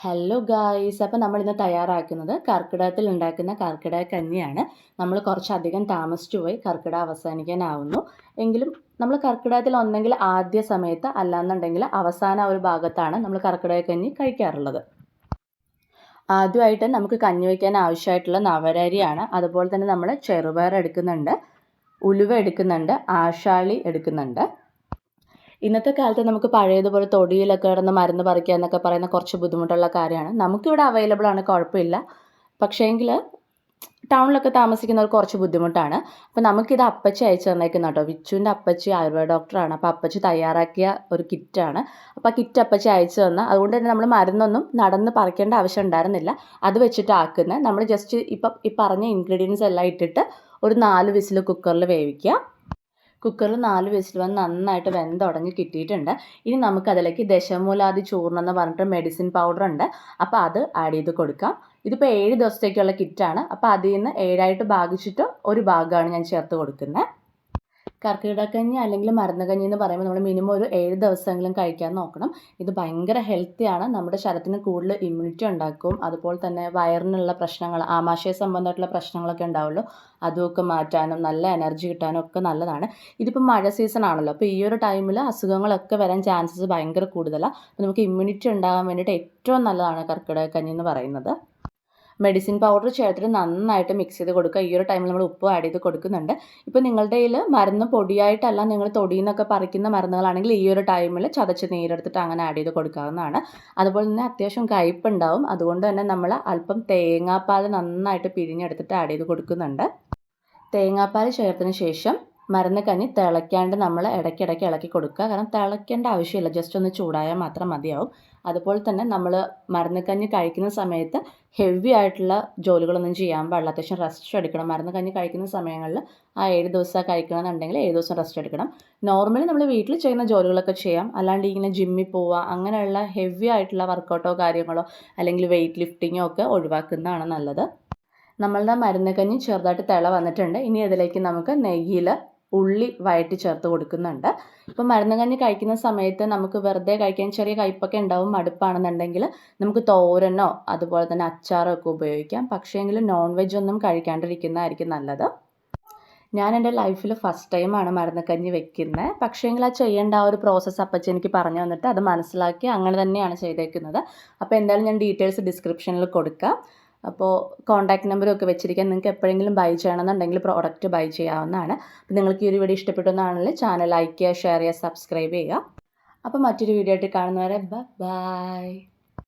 Hello guys, അപ്പോൾ നമ്മളിന്ന് തയ്യാറാക്കുന്നത് കർക്കിടകത്തിൽ ഉണ്ടാക്കുന്ന കർക്കിടക കഞ്ഞിയാണ്. നമ്മൾ കുറച്ചധികം താമസിച്ചു പോയി, കർക്കിടകം അവസാനിക്കാനാവുന്നു. എങ്കിലും നമ്മൾ കർക്കിടകത്തിൽ ഒന്നെങ്കിൽ ആദ്യ സമയത്ത് അല്ലാന്നുണ്ടെങ്കിൽ അവസാന ഒരു ഭാഗത്താണ് നമ്മൾ കർക്കിടക കഞ്ഞി കഴിക്കാറുള്ളത്. ആദ്യമായിട്ട് നമുക്ക് കഞ്ഞി വയ്ക്കാൻ ആവശ്യമായിട്ടുള്ള നവരരിയാണ്. അതുപോലെ തന്നെ നമ്മൾ ചെറുപയർ എടുക്കുന്നുണ്ട്, ഉലുവ എടുക്കുന്നുണ്ട്, ആശാളി എടുക്കുന്നുണ്ട്. ഇന്നത്തെ കാലത്ത് നമുക്ക് പഴയതുപോലെ തൊടിയിലൊക്കെ കിടന്ന് മരുന്ന് പറിക്കുക എന്നൊക്കെ പറയുന്ന കുറച്ച് ബുദ്ധിമുട്ടുള്ള കാര്യമാണ്. നമുക്കിവിടെ അവൈലബിൾ ആണ്, കുഴപ്പമില്ല. പക്ഷേങ്കിൽ ടൗണിലൊക്കെ താമസിക്കുന്നവർക്ക് കുറച്ച് ബുദ്ധിമുട്ടാണ്. അപ്പോൾ നമുക്കിത് അപ്പച്ചി അയച്ചു തന്നേക്കുന്ന കേട്ടോ. വിച്ചുവിൻ്റെ അപ്പച്ചി ആയുർവേദ ഡോക്ടറാണ്. അപ്പോൾ അപ്പച്ചി തയ്യാറാക്കിയ ഒരു കിറ്റാണ്. അപ്പോൾ ആ കിറ്റ് അപ്പച്ചി അയച്ചു തന്ന, അതുകൊണ്ട് തന്നെ നമ്മൾ മരുന്നൊന്നും നടന്ന് പറിക്കേണ്ട ആവശ്യം ഉണ്ടായിരുന്നില്ല. അത് വെച്ചിട്ട് ആക്കുന്നത് നമ്മൾ ജസ്റ്റ് ഇപ്പം ഈ പറഞ്ഞ ഇൻഗ്രീഡിയൻസ് എല്ലാം ഇട്ടിട്ട് ഒരു 4 വിസിൽ കുക്കറിൽ വേവിക്കുക. കുക്കറിൽ 4 വിസിൽ വന്ന് നന്നായിട്ട് വെന്തുടഞ്ഞ് കിട്ടിയിട്ടുണ്ട്. ഇനി നമുക്കതിലേക്ക് ദശമൂലാദി ചൂർണ്ണം എന്ന് പറഞ്ഞിട്ട് മെഡിസിൻ പൗഡർ ഉണ്ട്. അപ്പോൾ അത് ആഡ് ചെയ്ത് കൊടുക്കാം. ഇതിപ്പോൾ 7 ദിവസത്തേക്കുള്ള കിറ്റാണ്. അപ്പോൾ അതിൽ നിന്ന് 7ആയിട്ട് ഭാഗിച്ചിട്ട് ഒരു ഭാഗമാണ് ഞാൻ ചേർത്ത് കൊടുക്കുന്നത്. കർക്കിടകക്കഞ്ഞി അല്ലെങ്കിൽ മരുന്ന് കഞ്ഞി എന്ന് പറയുമ്പോൾ നമ്മൾ മിനിമം ഒരു 7 ദിവസമെങ്കിലും കഴിക്കാൻ നോക്കണം. ഇത് ഭയങ്കര ഹെൽത്തിയാണ്. നമ്മുടെ ശരീരത്തിന് കൂടുതൽ ഇമ്മ്യൂണിറ്റി ഉണ്ടാക്കും. അതുപോലെ തന്നെ വയറിനുള്ള പ്രശ്നങ്ങൾ, ആമാശയ സംബന്ധമായിട്ടുള്ള പ്രശ്നങ്ങളൊക്കെ ഉണ്ടാവുള്ളൂ, അതുമൊക്കെ മാറ്റാനും നല്ല എനർജി കിട്ടാനും ഒക്കെ നല്ലതാണ്. ഇതിപ്പോൾ മഴ സീസൺ ആണല്ലോ, അപ്പോൾ ഈ ഒരു ടൈമിൽ അസുഖങ്ങളൊക്കെ വരാൻ ചാൻസസ് ഭയങ്കര കൂടുതലാണ്. അപ്പോൾ നമുക്ക് ഇമ്മ്യൂണിറ്റി ഉണ്ടാകാൻ വേണ്ടിയിട്ട് ഏറ്റവും നല്ലതാണ് കർക്കിടകക്കഞ്ഞി എന്ന് പറയുന്നത്. മെഡിസിൻ പൗഡർ ചേർത്തിട്ട് നന്നായിട്ട് മിക്സ് ചെയ്ത് കൊടുക്കുക. ഈ ഒരു ടൈമിൽ നമ്മൾ ഉപ്പ് ആഡ് ചെയ്ത് കൊടുക്കുന്നുണ്ട്. ഇപ്പോൾ നിങ്ങളുടെ കയ്യിൽ മരുന്ന് പൊടിയായിട്ടല്ല, നിങ്ങൾ തൊടിയിൽ നിന്നൊക്കെ പറിക്കുന്ന മരുന്നുകളാണെങ്കിൽ ഈ ഒരു ടൈമിൽ ചതച്ച് നീരെടുത്തിട്ട് അങ്ങനെ ആഡ് ചെയ്ത് കൊടുക്കാവുന്നതാണ്. അതുപോലെ തന്നെ അത്യാവശ്യം കയ്പ്പുണ്ടാവും. അതുകൊണ്ട് തന്നെ നമ്മൾ അല്പം തേങ്ങാപ്പാൽ നന്നായിട്ട് പിഴിഞ്ഞെടുത്തിട്ട് ആഡ് ചെയ്ത് കൊടുക്കുന്നുണ്ട്. തേങ്ങാപ്പാൽ ചേർത്തതിന് ശേഷം മരുന്ന് കഞ്ഞി തിളയ്ക്കാണ്ട് നമ്മൾ ഇടയ്ക്കിടയ്ക്ക് ഇളക്കി കൊടുക്കുക. കാരണം തിളയ്ക്കേണ്ട ആവശ്യമില്ല, ജസ്റ്റ് ഒന്ന് ചൂടായാൽ മാത്രം മതിയാവും. അതുപോലെ തന്നെ നമ്മൾ മരുന്ന് കഞ്ഞി കഴിക്കുന്ന സമയത്ത് ഹെവി ആയിട്ടുള്ള ജോലികളൊന്നും ചെയ്യാൻ പാടില്ല. അത്യാവശ്യം റെസ്റ്റ് എടുക്കണം. മരുന്ന് കഞ്ഞി കഴിക്കുന്ന സമയങ്ങളിൽ ആ 7 ദിവസം കഴിക്കണമെന്നുണ്ടെങ്കിൽ 7 ദിവസം റെസ്റ്റ് എടുക്കണം. നോർമലി നമ്മൾ വീട്ടിൽ ചെയ്യുന്ന ജോലികളൊക്കെ ചെയ്യാം. അല്ലാണ്ട് ഇങ്ങനെ ജിമ്മിൽ പോവുക അങ്ങനെയുള്ള ഹെവി ആയിട്ടുള്ള വർക്കൗട്ടോ കാര്യങ്ങളോ അല്ലെങ്കിൽ വെയിറ്റ് ലിഫ്റ്റിങ്ങോ ഒക്കെ ഒഴിവാക്കുന്നതാണ് നല്ലത്. നമ്മളുടെ മരുന്ന് കഞ്ഞി ചെറുതായിട്ട് തിള വന്നിട്ടുണ്ട്. ഇനി അതിലേക്ക് നമുക്ക് നെയ്യിൽ ഉള്ളി വഴറ്റി ചേർത്ത് കൊടുക്കുന്നുണ്ട്. ഇപ്പോൾ മരുന്ന് കഞ്ഞി കഴിക്കുന്ന സമയത്ത് നമുക്ക് വെറുതെ കഴിക്കാൻ ചെറിയ കയ്പ്പൊക്കെ ഉണ്ടാവും. മടുപ്പാണെന്നുണ്ടെങ്കിൽ നമുക്ക് തോരനോ അതുപോലെ തന്നെ അച്ചാറോ ഒക്കെ ഉപയോഗിക്കാം. പക്ഷേങ്കിൽ നോൺ വെജ് ഒന്നും കഴിക്കാണ്ടിരിക്കുന്നതായിരിക്കും നല്ലത്. ഞാൻ എൻ്റെ ലൈഫിൽ ഫസ്റ്റ് ടൈമാണ് മരുന്ന് കഞ്ഞി വെക്കുന്നത്. പക്ഷേങ്കിൽ ആ ചെയ്യേണ്ട ആ ഒരു പ്രോസസ്സ് അപ്പച്ചി എനിക്ക് പറഞ്ഞു തന്നിട്ട് അത് മനസ്സിലാക്കി അങ്ങനെ തന്നെയാണ് ചെയ്തേക്കുന്നത്. അപ്പോൾ എന്തായാലും ഞാൻ ഡീറ്റെയിൽസ് ഡിസ്ക്രിപ്ഷനിൽ കൊടുക്കാം. അപ്പോൾ കോൺടാക്ട് നമ്പറും ഒക്കെ വെച്ചിരിക്കാൻ. നിങ്ങൾക്ക് എപ്പോഴെങ്കിലും ബൈ ചെയ്യണമെന്നുണ്ടെങ്കിൽ പ്രോഡക്റ്റ് ബൈ ചെയ്യാവുന്നതാണ്. അപ്പോൾ നിങ്ങൾക്ക് ഈ ഒരു വീഡിയോ ഇഷ്ടപ്പെട്ടെന്നാണെങ്കിൽ ചാനൽ ലൈക്ക് ചെയ്യുക, ഷെയർ ചെയ്യുക, സബ്സ്ക്രൈബ് ചെയ്യുക. അപ്പോൾ മറ്റൊരു വീഡിയോ ആയിട്ട് കാണുന്നവരെ ബൈ.